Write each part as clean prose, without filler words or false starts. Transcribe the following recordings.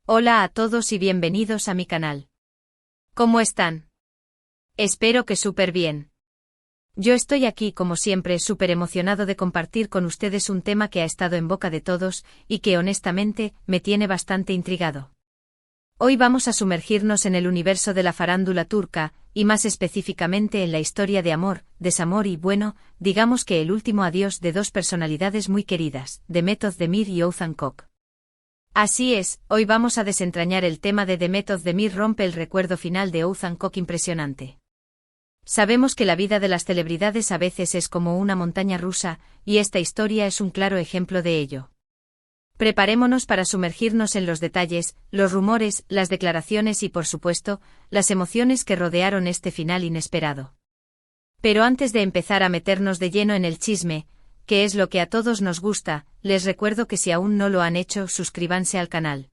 Hola a todos y bienvenidos a mi canal. ¿Cómo están? Espero que súper bien. Yo estoy aquí como siempre súper emocionado de compartir con ustedes un tema que ha estado en boca de todos y que honestamente me tiene bastante intrigado. Hoy vamos a sumergirnos en el universo de la farándula turca, y más específicamente en la historia de amor, desamor y bueno, digamos que el último adiós de dos personalidades muy queridas, Demet Özdemir y Oğuzhan Koç. Así es, hoy vamos a desentrañar el tema de Demet Özdemir rompe el recuerdo final de Oğuzhan Koç impresionante. Sabemos que la vida de las celebridades a veces es como una montaña rusa, y esta historia es un claro ejemplo de ello. Preparémonos para sumergirnos en los detalles, los rumores, las declaraciones y por supuesto, las emociones que rodearon este final inesperado. Pero antes de empezar a meternos de lleno en el chisme, que es lo que a todos nos gusta, les recuerdo que si aún no lo han hecho, suscríbanse al canal.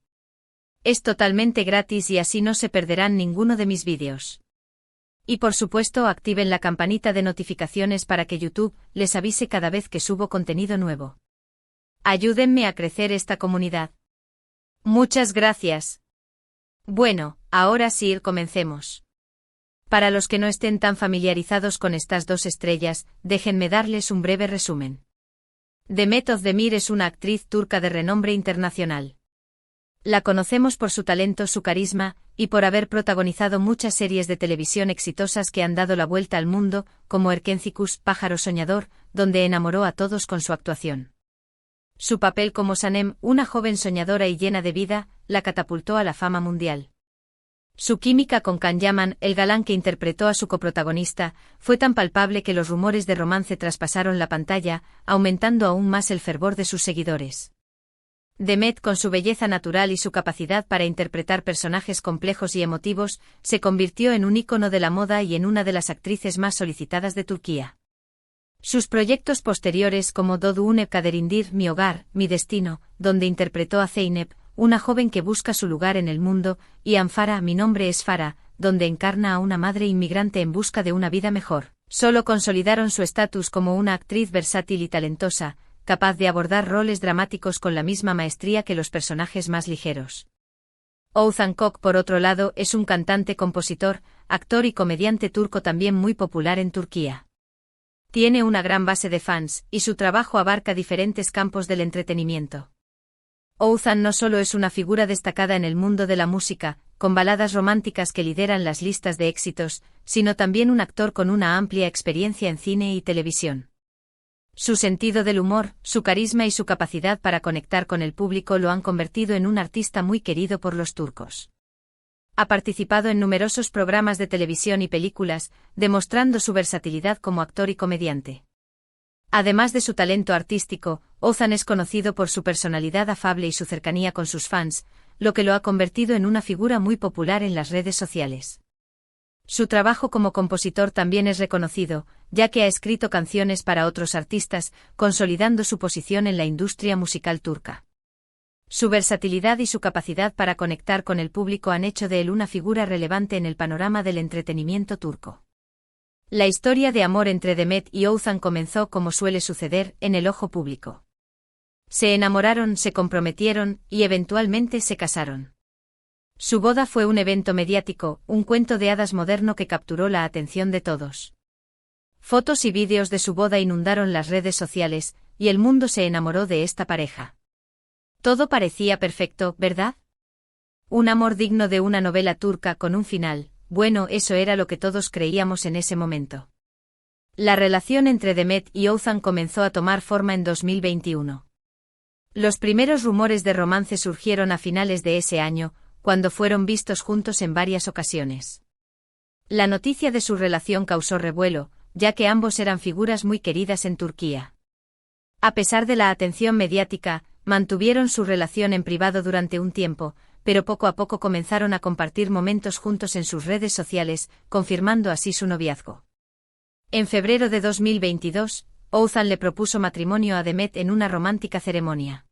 Es totalmente gratis y así no se perderán ninguno de mis vídeos. Y por supuesto activen la campanita de notificaciones para que YouTube les avise cada vez que subo contenido nuevo. Ayúdenme a crecer esta comunidad. Muchas gracias. Bueno, ahora sí, comencemos. Para los que no estén tan familiarizados con estas dos estrellas, déjenme darles un breve resumen. Demet Özdemir es una actriz turca de renombre internacional. La conocemos por su talento, su carisma, y por haber protagonizado muchas series de televisión exitosas que han dado la vuelta al mundo, como Erkencikus, Pájaro Soñador, donde enamoró a todos con su actuación. Su papel como Sanem, una joven soñadora y llena de vida, la catapultó a la fama mundial. Su química con Can Yaman, el galán que interpretó a su coprotagonista, fue tan palpable que los rumores de romance traspasaron la pantalla, aumentando aún más el fervor de sus seguidores. Demet, con su belleza natural y su capacidad para interpretar personajes complejos y emotivos, se convirtió en un ícono de la moda y en una de las actrices más solicitadas de Turquía. Sus proyectos posteriores como Doğduğun Kaderindir, Mi Hogar, Mi Destino, donde interpretó a Zeynep, una joven que busca su lugar en el mundo, y Anfara, Mi Nombre es Farah, donde encarna a una madre inmigrante en busca de una vida mejor, solo consolidaron su estatus como una actriz versátil y talentosa, capaz de abordar roles dramáticos con la misma maestría que los personajes más ligeros. Oğuzhan Koç, por otro lado, es un cantante, compositor, actor y comediante turco también muy popular en Turquía. Tiene una gran base de fans, y su trabajo abarca diferentes campos del entretenimiento. Oğuzhan no solo es una figura destacada en el mundo de la música, con baladas románticas que lideran las listas de éxitos, sino también un actor con una amplia experiencia en cine y televisión. Su sentido del humor, su carisma y su capacidad para conectar con el público lo han convertido en un artista muy querido por los turcos. Ha participado en numerosos programas de televisión y películas, demostrando su versatilidad como actor y comediante. Además de su talento artístico, Oğuzhan es conocido por su personalidad afable y su cercanía con sus fans, lo que lo ha convertido en una figura muy popular en las redes sociales. Su trabajo como compositor también es reconocido, ya que ha escrito canciones para otros artistas, consolidando su posición en la industria musical turca. Su versatilidad y su capacidad para conectar con el público han hecho de él una figura relevante en el panorama del entretenimiento turco. La historia de amor entre Demet y Oğuzhan comenzó como suele suceder, en el ojo público. Se enamoraron, se comprometieron, y eventualmente se casaron. Su boda fue un evento mediático, un cuento de hadas moderno que capturó la atención de todos. Fotos y vídeos de su boda inundaron las redes sociales, y el mundo se enamoró de esta pareja. Todo parecía perfecto, ¿verdad? Un amor digno de una novela turca con un final. Bueno, eso era lo que todos creíamos en ese momento. La relación entre Demet y Oğuzhan comenzó a tomar forma en 2021. Los primeros rumores de romance surgieron a finales de ese año, cuando fueron vistos juntos en varias ocasiones. La noticia de su relación causó revuelo, ya que ambos eran figuras muy queridas en Turquía. A pesar de la atención mediática, mantuvieron su relación en privado durante un tiempo, pero poco a poco comenzaron a compartir momentos juntos en sus redes sociales, confirmando así su noviazgo. En febrero de 2022, Oğuzhan le propuso matrimonio a Demet en una romántica ceremonia.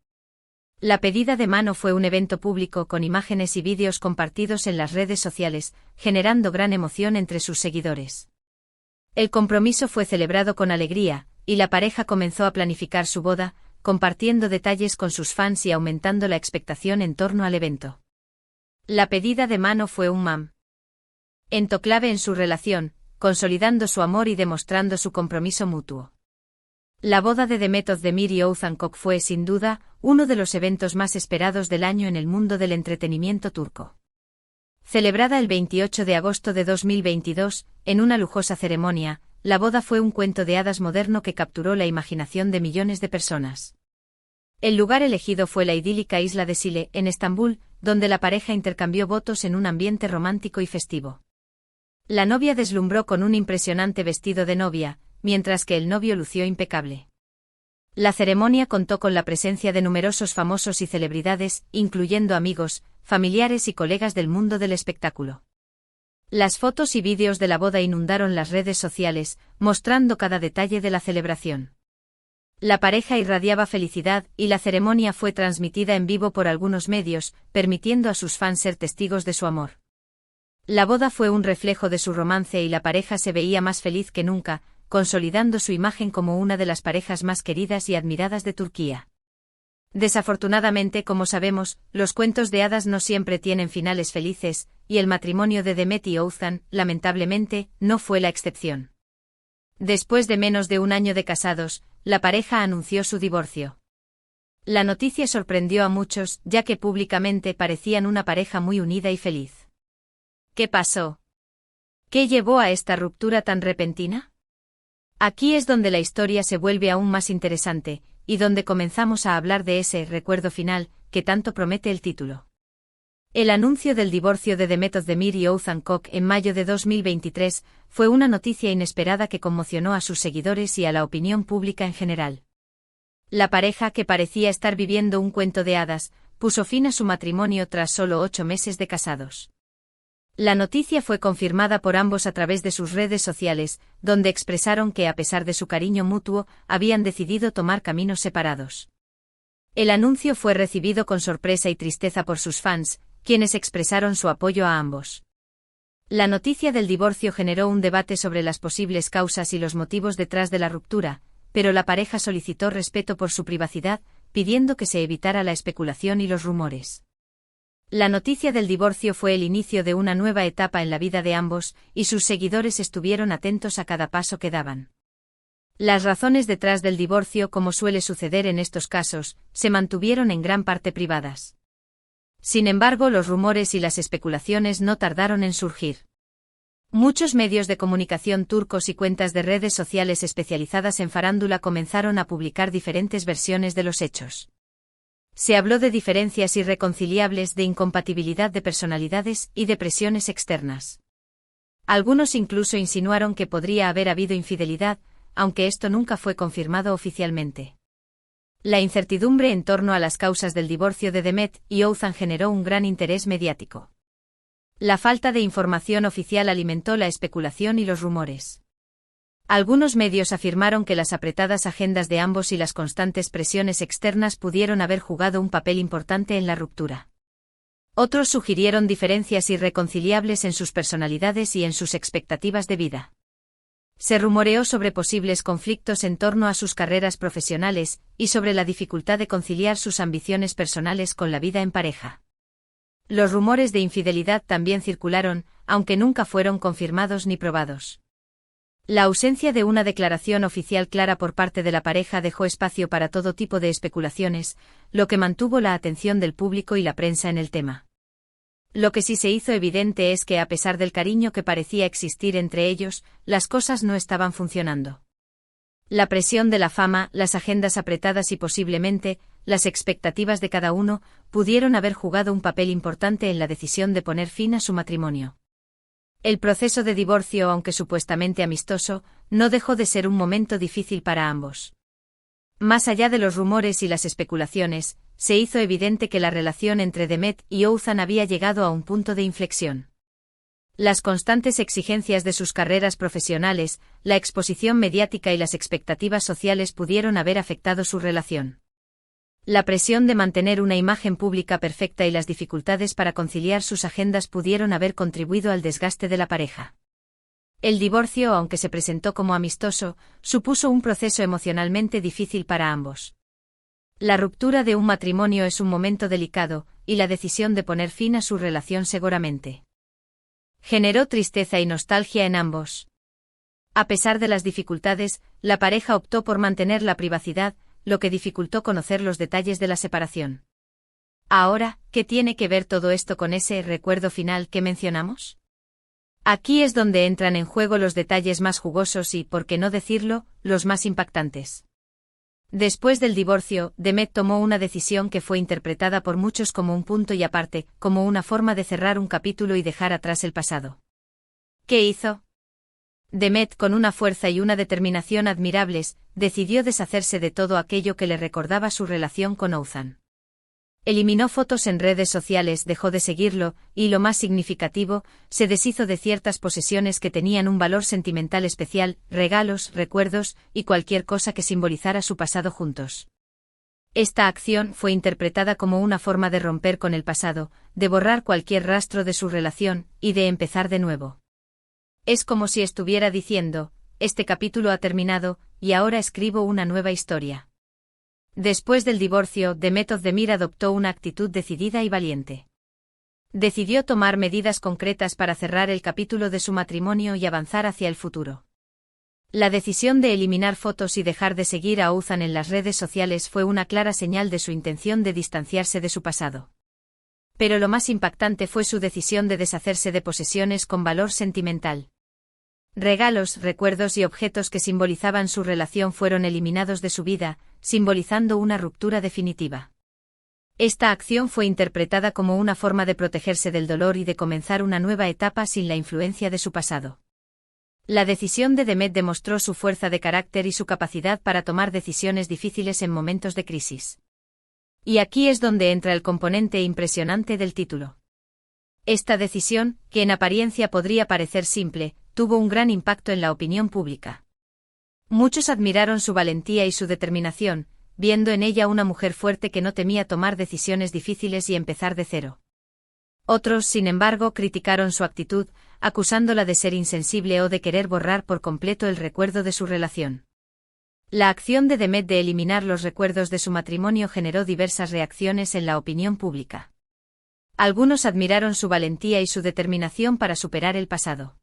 La pedida de mano fue un evento público con imágenes y vídeos compartidos en las redes sociales, generando gran emoción entre sus seguidores. El compromiso fue celebrado con alegría, y la pareja comenzó a planificar su boda, compartiendo detalles con sus fans y aumentando la expectación en torno al evento. La pedida de mano fue un momento clave en su relación, consolidando su amor y demostrando su compromiso mutuo. La boda de Demet Özdemir y Oğuzhan Koç fue, sin duda, uno de los eventos más esperados del año en el mundo del entretenimiento turco. Celebrada el 28 de agosto de 2022, en una lujosa ceremonia, la boda fue un cuento de hadas moderno que capturó la imaginación de millones de personas. El lugar elegido fue la idílica isla de Sile, en Estambul, donde la pareja intercambió votos en un ambiente romántico y festivo. La novia deslumbró con un impresionante vestido de novia, mientras que el novio lució impecable. La ceremonia contó con la presencia de numerosos famosos y celebridades, incluyendo amigos, familiares y colegas del mundo del espectáculo. Las fotos y vídeos de la boda inundaron las redes sociales, mostrando cada detalle de la celebración. La pareja irradiaba felicidad y la ceremonia fue transmitida en vivo por algunos medios, permitiendo a sus fans ser testigos de su amor. La boda fue un reflejo de su romance y la pareja se veía más feliz que nunca, consolidando su imagen como una de las parejas más queridas y admiradas de Turquía. Desafortunadamente, como sabemos, los cuentos de hadas no siempre tienen finales felices, y el matrimonio de Demet y Oğuzhan, lamentablemente, no fue la excepción. Después de menos de un año de casados, la pareja anunció su divorcio. La noticia sorprendió a muchos, ya que públicamente parecían una pareja muy unida y feliz. ¿Qué pasó? ¿Qué llevó a esta ruptura tan repentina? Aquí es donde la historia se vuelve aún más interesante, y donde comenzamos a hablar de ese recuerdo final, que tanto promete el título. El anuncio del divorcio de Demet Özdemir y Oğuzhan Koç en mayo de 2023 fue una noticia inesperada que conmocionó a sus seguidores y a la opinión pública en general. La pareja, que parecía estar viviendo un cuento de hadas, puso fin a su matrimonio tras solo 8 meses de casados. La noticia fue confirmada por ambos a través de sus redes sociales, donde expresaron que a pesar de su cariño mutuo, habían decidido tomar caminos separados. El anuncio fue recibido con sorpresa y tristeza por sus fans, quienes expresaron su apoyo a ambos. La noticia del divorcio generó un debate sobre las posibles causas y los motivos detrás de la ruptura, pero la pareja solicitó respeto por su privacidad, pidiendo que se evitara la especulación y los rumores. La noticia del divorcio fue el inicio de una nueva etapa en la vida de ambos, y sus seguidores estuvieron atentos a cada paso que daban. Las razones detrás del divorcio, como suele suceder en estos casos, se mantuvieron en gran parte privadas. Sin embargo, los rumores y las especulaciones no tardaron en surgir. Muchos medios de comunicación turcos y cuentas de redes sociales especializadas en farándula comenzaron a publicar diferentes versiones de los hechos. Se habló de diferencias irreconciliables, de incompatibilidad de personalidades y de presiones externas. Algunos incluso insinuaron que podría haber habido infidelidad, aunque esto nunca fue confirmado oficialmente. La incertidumbre en torno a las causas del divorcio de Demet y Oğuzhan generó un gran interés mediático. La falta de información oficial alimentó la especulación y los rumores. Algunos medios afirmaron que las apretadas agendas de ambos y las constantes presiones externas pudieron haber jugado un papel importante en la ruptura. Otros sugirieron diferencias irreconciliables en sus personalidades y en sus expectativas de vida. Se rumoreó sobre posibles conflictos en torno a sus carreras profesionales y sobre la dificultad de conciliar sus ambiciones personales con la vida en pareja. Los rumores de infidelidad también circularon, aunque nunca fueron confirmados ni probados. La ausencia de una declaración oficial clara por parte de la pareja dejó espacio para todo tipo de especulaciones, lo que mantuvo la atención del público y la prensa en el tema. Lo que sí se hizo evidente es que a pesar del cariño que parecía existir entre ellos, las cosas no estaban funcionando. La presión de la fama, las agendas apretadas y posiblemente, las expectativas de cada uno, pudieron haber jugado un papel importante en la decisión de poner fin a su matrimonio. El proceso de divorcio, aunque supuestamente amistoso, no dejó de ser un momento difícil para ambos. Más allá de los rumores y las especulaciones, se hizo evidente que la relación entre Demet y Oğuzhan había llegado a un punto de inflexión. Las constantes exigencias de sus carreras profesionales, la exposición mediática y las expectativas sociales pudieron haber afectado su relación. La presión de mantener una imagen pública perfecta y las dificultades para conciliar sus agendas pudieron haber contribuido al desgaste de la pareja. El divorcio, aunque se presentó como amistoso, supuso un proceso emocionalmente difícil para ambos. La ruptura de un matrimonio es un momento delicado, y la decisión de poner fin a su relación seguramente generó tristeza y nostalgia en ambos. A pesar de las dificultades, la pareja optó por mantener la privacidad, lo que dificultó conocer los detalles de la separación. Ahora, ¿qué tiene que ver todo esto con ese recuerdo final que mencionamos? Aquí es donde entran en juego los detalles más jugosos y, por qué no decirlo, los más impactantes. Después del divorcio, Demet tomó una decisión que fue interpretada por muchos como un punto y aparte, como una forma de cerrar un capítulo y dejar atrás el pasado. ¿Qué hizo? Demet, con una fuerza y una determinación admirables, decidió deshacerse de todo aquello que le recordaba su relación con Oğuzhan. Eliminó fotos en redes sociales, dejó de seguirlo, y lo más significativo, se deshizo de ciertas posesiones que tenían un valor sentimental especial, regalos, recuerdos, y cualquier cosa que simbolizara su pasado juntos. Esta acción fue interpretada como una forma de romper con el pasado, de borrar cualquier rastro de su relación, y de empezar de nuevo. Es como si estuviera diciendo, este capítulo ha terminado, y ahora escribo una nueva historia. Después del divorcio, Demet Özdemir adoptó una actitud decidida y valiente. Decidió tomar medidas concretas para cerrar el capítulo de su matrimonio y avanzar hacia el futuro. La decisión de eliminar fotos y dejar de seguir a Oğuzhan en las redes sociales fue una clara señal de su intención de distanciarse de su pasado. Pero lo más impactante fue su decisión de deshacerse de posesiones con valor sentimental. Regalos, recuerdos y objetos que simbolizaban su relación fueron eliminados de su vida, simbolizando una ruptura definitiva. Esta acción fue interpretada como una forma de protegerse del dolor y de comenzar una nueva etapa sin la influencia de su pasado. La decisión de Demet demostró su fuerza de carácter y su capacidad para tomar decisiones difíciles en momentos de crisis. Y aquí es donde entra el componente impresionante del título. Esta decisión, que en apariencia podría parecer simple, tuvo un gran impacto en la opinión pública. Muchos admiraron su valentía y su determinación, viendo en ella una mujer fuerte que no temía tomar decisiones difíciles y empezar de cero. Otros, sin embargo, criticaron su actitud, acusándola de ser insensible o de querer borrar por completo el recuerdo de su relación. La acción de Demet de eliminar los recuerdos de su matrimonio generó diversas reacciones en la opinión pública. Algunos admiraron su valentía y su determinación para superar el pasado.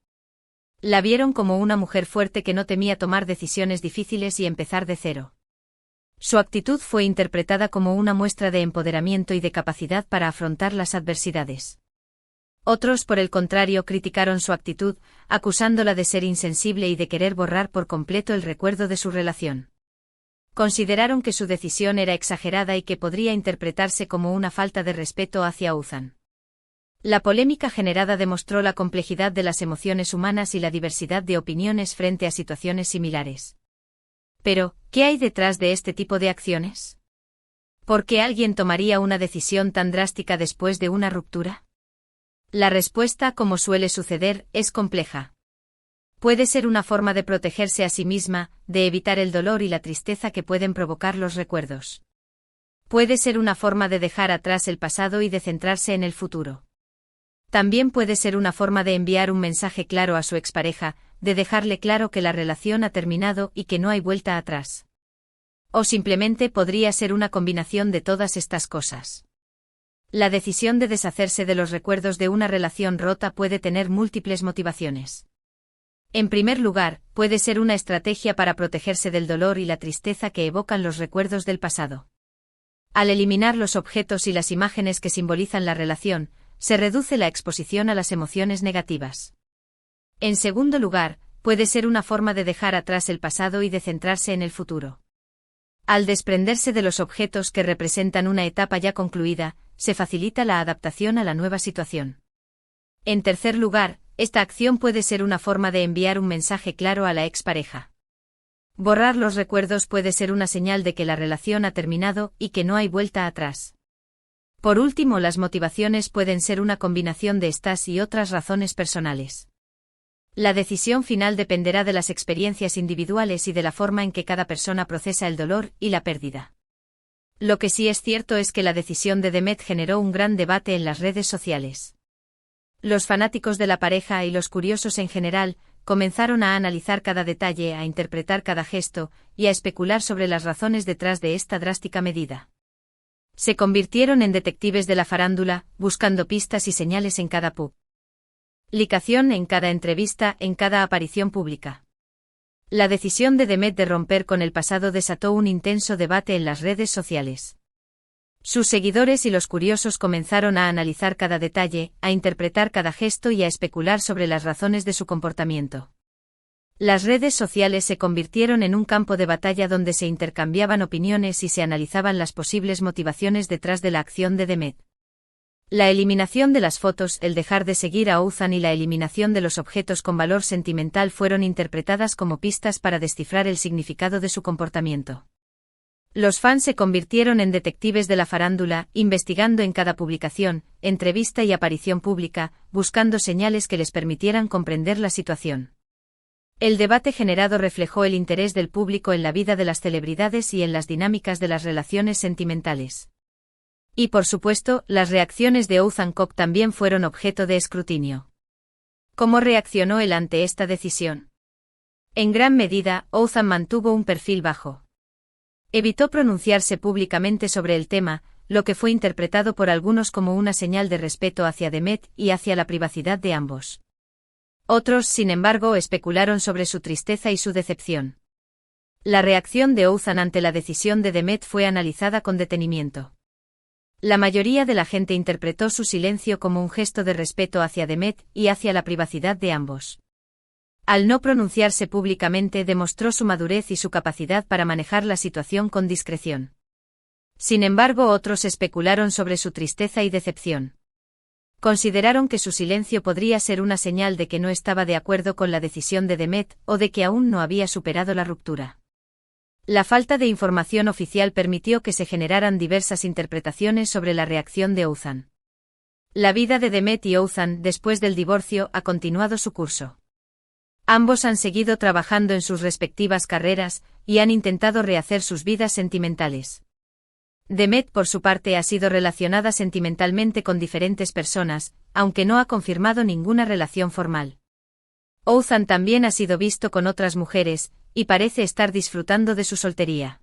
La vieron como una mujer fuerte que no temía tomar decisiones difíciles y empezar de cero. Su actitud fue interpretada como una muestra de empoderamiento y de capacidad para afrontar las adversidades. Otros, por el contrario, criticaron su actitud, acusándola de ser insensible y de querer borrar por completo el recuerdo de su relación. Consideraron que su decisión era exagerada y que podría interpretarse como una falta de respeto hacia Oğuzhan. La polémica generada demostró la complejidad de las emociones humanas y la diversidad de opiniones frente a situaciones similares. Pero, ¿qué hay detrás de este tipo de acciones? ¿Por qué alguien tomaría una decisión tan drástica después de una ruptura? La respuesta, como suele suceder, es compleja. Puede ser una forma de protegerse a sí misma, de evitar el dolor y la tristeza que pueden provocar los recuerdos. Puede ser una forma de dejar atrás el pasado y de centrarse en el futuro. También puede ser una forma de enviar un mensaje claro a su expareja, de dejarle claro que la relación ha terminado y que no hay vuelta atrás. O simplemente podría ser una combinación de todas estas cosas. La decisión de deshacerse de los recuerdos de una relación rota puede tener múltiples motivaciones. En primer lugar, puede ser una estrategia para protegerse del dolor y la tristeza que evocan los recuerdos del pasado. Al eliminar los objetos y las imágenes que simbolizan la relación, se reduce la exposición a las emociones negativas. En segundo lugar, puede ser una forma de dejar atrás el pasado y de centrarse en el futuro. Al desprenderse de los objetos que representan una etapa ya concluida, se facilita la adaptación a la nueva situación. En tercer lugar, esta acción puede ser una forma de enviar un mensaje claro a la expareja. Borrar los recuerdos puede ser una señal de que la relación ha terminado y que no hay vuelta atrás. Por último, las motivaciones pueden ser una combinación de estas y otras razones personales. La decisión final dependerá de las experiencias individuales y de la forma en que cada persona procesa el dolor y la pérdida. Lo que sí es cierto es que la decisión de Demet generó un gran debate en las redes sociales. Los fanáticos de la pareja y los curiosos en general comenzaron a analizar cada detalle, a interpretar cada gesto y a especular sobre las razones detrás de esta drástica medida. Se convirtieron en detectives de la farándula, buscando pistas y señales en cada publicación, en cada entrevista, en cada aparición pública. La decisión de Demet de romper con el pasado desató un intenso debate en las redes sociales. Sus seguidores y los curiosos comenzaron a analizar cada detalle, a interpretar cada gesto y a especular sobre las razones de su comportamiento. Las redes sociales se convirtieron en un campo de batalla donde se intercambiaban opiniones y se analizaban las posibles motivaciones detrás de la acción de Demet. La eliminación de las fotos, el dejar de seguir a Ouzan y la eliminación de los objetos con valor sentimental fueron interpretadas como pistas para descifrar el significado de su comportamiento. Los fans se convirtieron en detectives de la farándula, investigando en cada publicación, entrevista y aparición pública, buscando señales que les permitieran comprender la situación. El debate generado reflejó el interés del público en la vida de las celebridades y en las dinámicas de las relaciones sentimentales. Y por supuesto, las reacciones de Ouzan Keuk también fueron objeto de escrutinio. ¿Cómo reaccionó él ante esta decisión? En gran medida, Ouzan mantuvo un perfil bajo. Evitó pronunciarse públicamente sobre el tema, lo que fue interpretado por algunos como una señal de respeto hacia Demet y hacia la privacidad de ambos. Otros, sin embargo, especularon sobre su tristeza y su decepción. La reacción de Ouzan ante la decisión de Demet fue analizada con detenimiento. La mayoría de la gente interpretó su silencio como un gesto de respeto hacia Demet y hacia la privacidad de ambos. Al no pronunciarse públicamente demostró su madurez y su capacidad para manejar la situación con discreción. Sin embargo, otros especularon sobre su tristeza y decepción. Consideraron que su silencio podría ser una señal de que no estaba de acuerdo con la decisión de Demet o de que aún no había superado la ruptura. La falta de información oficial permitió que se generaran diversas interpretaciones sobre la reacción de Ouzan. La vida de Demet y Ouzan después del divorcio ha continuado su curso. Ambos han seguido trabajando en sus respectivas carreras y han intentado rehacer sus vidas sentimentales. Demet, por su parte, ha sido relacionada sentimentalmente con diferentes personas, aunque no ha confirmado ninguna relación formal. Ouzan también ha sido visto con otras mujeres, y parece estar disfrutando de su soltería.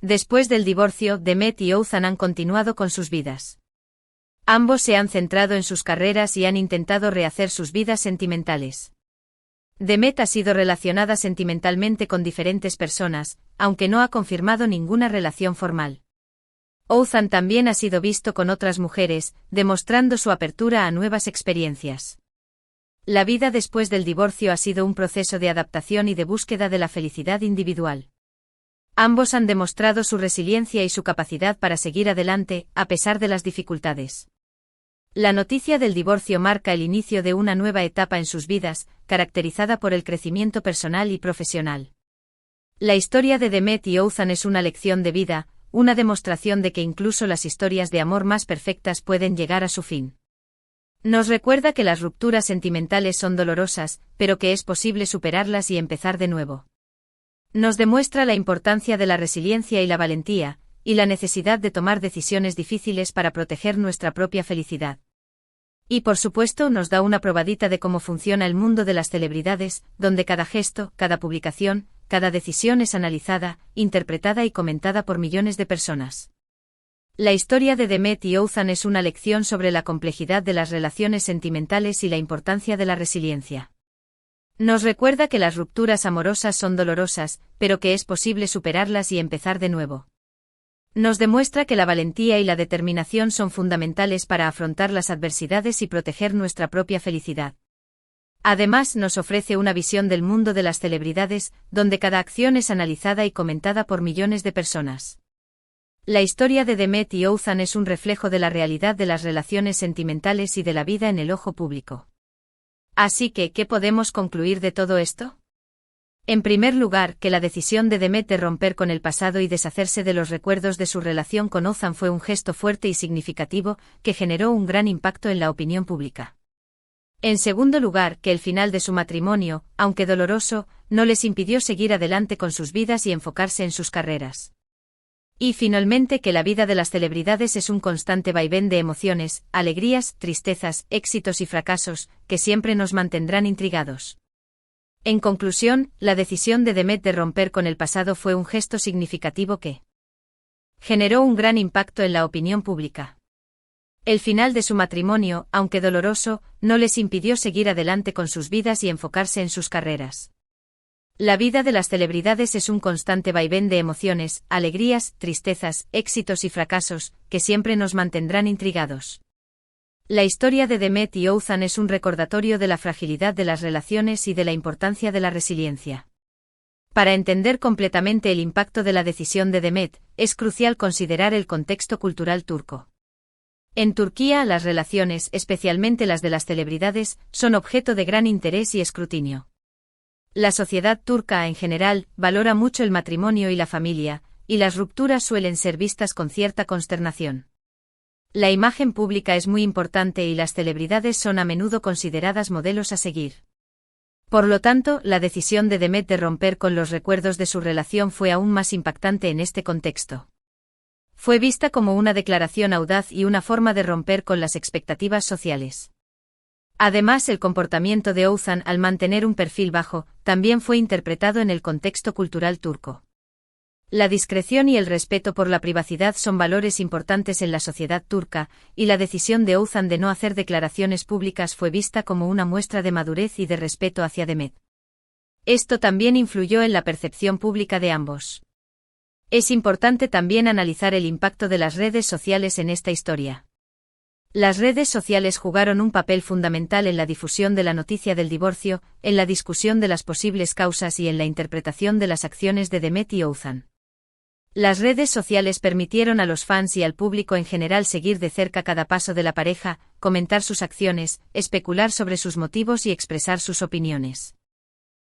Después del divorcio, Demet y Ouzan han continuado con sus vidas. Ambos se han centrado en sus carreras y han intentado rehacer sus vidas sentimentales. Demet ha sido relacionada sentimentalmente con diferentes personas, aunque no ha confirmado ninguna relación formal. Ouzan también ha sido visto con otras mujeres, demostrando su apertura a nuevas experiencias. La vida después del divorcio ha sido un proceso de adaptación y de búsqueda de la felicidad individual. Ambos han demostrado su resiliencia y su capacidad para seguir adelante, a pesar de las dificultades. La noticia del divorcio marca el inicio de una nueva etapa en sus vidas, caracterizada por el crecimiento personal y profesional. La historia de Demet y Ouzan es una lección de vida, una demostración de que incluso las historias de amor más perfectas pueden llegar a su fin. Nos recuerda que las rupturas sentimentales son dolorosas, pero que es posible superarlas y empezar de nuevo. Nos demuestra la importancia de la resiliencia y la valentía, y la necesidad de tomar decisiones difíciles para proteger nuestra propia felicidad. Y por supuesto nos da una probadita de cómo funciona el mundo de las celebridades, donde cada gesto, cada publicación, cada decisión es analizada, interpretada y comentada por millones de personas. La historia de Demet y Ouzan es una lección sobre la complejidad de las relaciones sentimentales y la importancia de la resiliencia. Nos recuerda que las rupturas amorosas son dolorosas, pero que es posible superarlas y empezar de nuevo. Nos demuestra que la valentía y la determinación son fundamentales para afrontar las adversidades y proteger nuestra propia felicidad. Además, nos ofrece una visión del mundo de las celebridades, donde cada acción es analizada y comentada por millones de personas. La historia de Demet y Ouzan es un reflejo de la realidad de las relaciones sentimentales y de la vida en el ojo público. Así que, ¿qué podemos concluir de todo esto? En primer lugar, que la decisión de Demet de romper con el pasado y deshacerse de los recuerdos de su relación con Ouzan fue un gesto fuerte y significativo, que generó un gran impacto en la opinión pública. En segundo lugar, que el final de su matrimonio, aunque doloroso, no les impidió seguir adelante con sus vidas y enfocarse en sus carreras. Y finalmente, que la vida de las celebridades es un constante vaivén de emociones, alegrías, tristezas, éxitos y fracasos, que siempre nos mantendrán intrigados. En conclusión, la decisión de Demet de romper con el pasado fue un gesto significativo que generó un gran impacto en la opinión pública. El final de su matrimonio, aunque doloroso, no les impidió seguir adelante con sus vidas y enfocarse en sus carreras. La vida de las celebridades es un constante vaivén de emociones, alegrías, tristezas, éxitos y fracasos, que siempre nos mantendrán intrigados. La historia de Demet y Oğuzhan es un recordatorio de la fragilidad de las relaciones y de la importancia de la resiliencia. Para entender completamente el impacto de la decisión de Demet, es crucial considerar el contexto cultural turco. En Turquía, las relaciones, especialmente las de las celebridades, son objeto de gran interés y escrutinio. La sociedad turca en general valora mucho el matrimonio y la familia, y las rupturas suelen ser vistas con cierta consternación. La imagen pública es muy importante y las celebridades son a menudo consideradas modelos a seguir. Por lo tanto, la decisión de Demet de romper con los recuerdos de su relación fue aún más impactante en este contexto. Fue vista como una declaración audaz y una forma de romper con las expectativas sociales. Además, el comportamiento de Oğuzhan al mantener un perfil bajo, también fue interpretado en el contexto cultural turco. La discreción y el respeto por la privacidad son valores importantes en la sociedad turca, y la decisión de Oğuzhan de no hacer declaraciones públicas fue vista como una muestra de madurez y de respeto hacia Demet. Esto también influyó en la percepción pública de ambos. Es importante también analizar el impacto de las redes sociales en esta historia. Las redes sociales jugaron un papel fundamental en la difusión de la noticia del divorcio, en la discusión de las posibles causas y en la interpretación de las acciones de Demet y Oğuzhan. Las redes sociales permitieron a los fans y al público en general seguir de cerca cada paso de la pareja, comentar sus acciones, especular sobre sus motivos y expresar sus opiniones.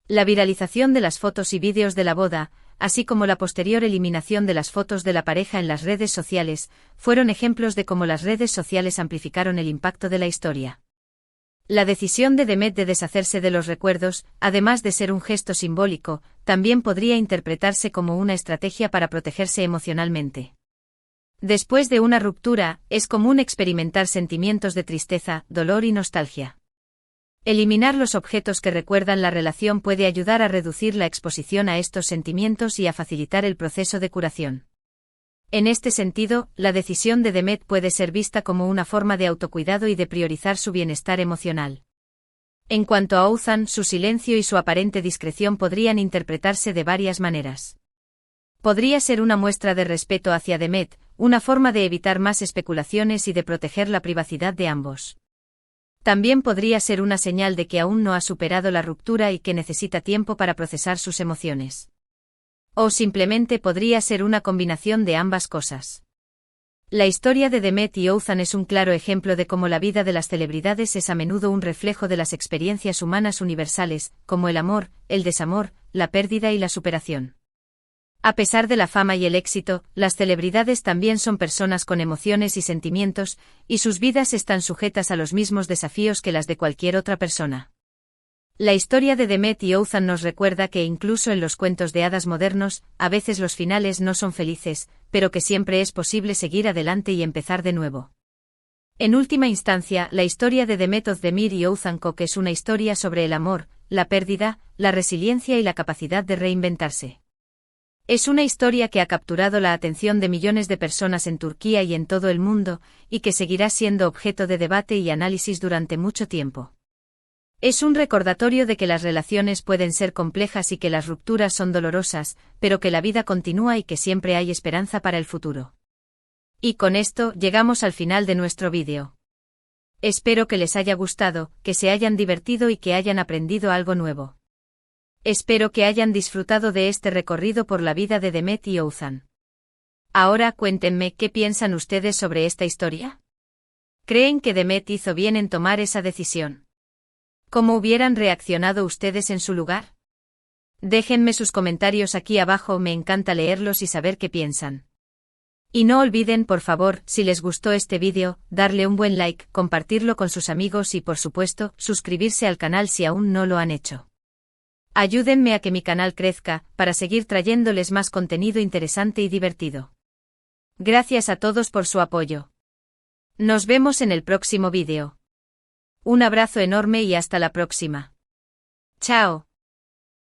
La viralización de las fotos y vídeos de la boda, así como la posterior eliminación de las fotos de la pareja en las redes sociales, fueron ejemplos de cómo las redes sociales amplificaron el impacto de la historia. La decisión de Demet de deshacerse de los recuerdos, además de ser un gesto simbólico, también podría interpretarse como una estrategia para protegerse emocionalmente. Después de una ruptura, es común experimentar sentimientos de tristeza, dolor y nostalgia. Eliminar los objetos que recuerdan la relación puede ayudar a reducir la exposición a estos sentimientos y a facilitar el proceso de curación. En este sentido, la decisión de Demet puede ser vista como una forma de autocuidado y de priorizar su bienestar emocional. En cuanto a Oğuzhan, su silencio y su aparente discreción podrían interpretarse de varias maneras. Podría ser una muestra de respeto hacia Demet, una forma de evitar más especulaciones y de proteger la privacidad de ambos. También podría ser una señal de que aún no ha superado la ruptura y que necesita tiempo para procesar sus emociones. O simplemente podría ser una combinación de ambas cosas. La historia de Demet y Oğuzhan es un claro ejemplo de cómo la vida de las celebridades es a menudo un reflejo de las experiencias humanas universales, como el amor, el desamor, la pérdida y la superación. A pesar de la fama y el éxito, las celebridades también son personas con emociones y sentimientos, y sus vidas están sujetas a los mismos desafíos que las de cualquier otra persona. La historia de Demet y Oğuzhan nos recuerda que incluso en los cuentos de hadas modernos, a veces los finales no son felices, pero que siempre es posible seguir adelante y empezar de nuevo. En última instancia, la historia de Demet Özdemir y Oğuzhan Koç es una historia sobre el amor, la pérdida, la resiliencia y la capacidad de reinventarse. Es una historia que ha capturado la atención de millones de personas en Turquía y en todo el mundo, y que seguirá siendo objeto de debate y análisis durante mucho tiempo. Es un recordatorio de que las relaciones pueden ser complejas y que las rupturas son dolorosas, pero que la vida continúa y que siempre hay esperanza para el futuro. Y con esto llegamos al final de nuestro vídeo. Espero que les haya gustado, que se hayan divertido y que hayan aprendido algo nuevo. Espero que hayan disfrutado de este recorrido por la vida de Demet y Oğuzhan. Ahora cuéntenme qué piensan ustedes sobre esta historia. ¿Creen que Demet hizo bien en tomar esa decisión? ¿Cómo hubieran reaccionado ustedes en su lugar? Déjenme sus comentarios aquí abajo, me encanta leerlos y saber qué piensan. Y no olviden, por favor, si les gustó este vídeo, darle un buen like, compartirlo con sus amigos y por supuesto, suscribirse al canal si aún no lo han hecho. Ayúdenme a que mi canal crezca, para seguir trayéndoles más contenido interesante y divertido. Gracias a todos por su apoyo. Nos vemos en el próximo vídeo. Un abrazo enorme y hasta la próxima. Chao.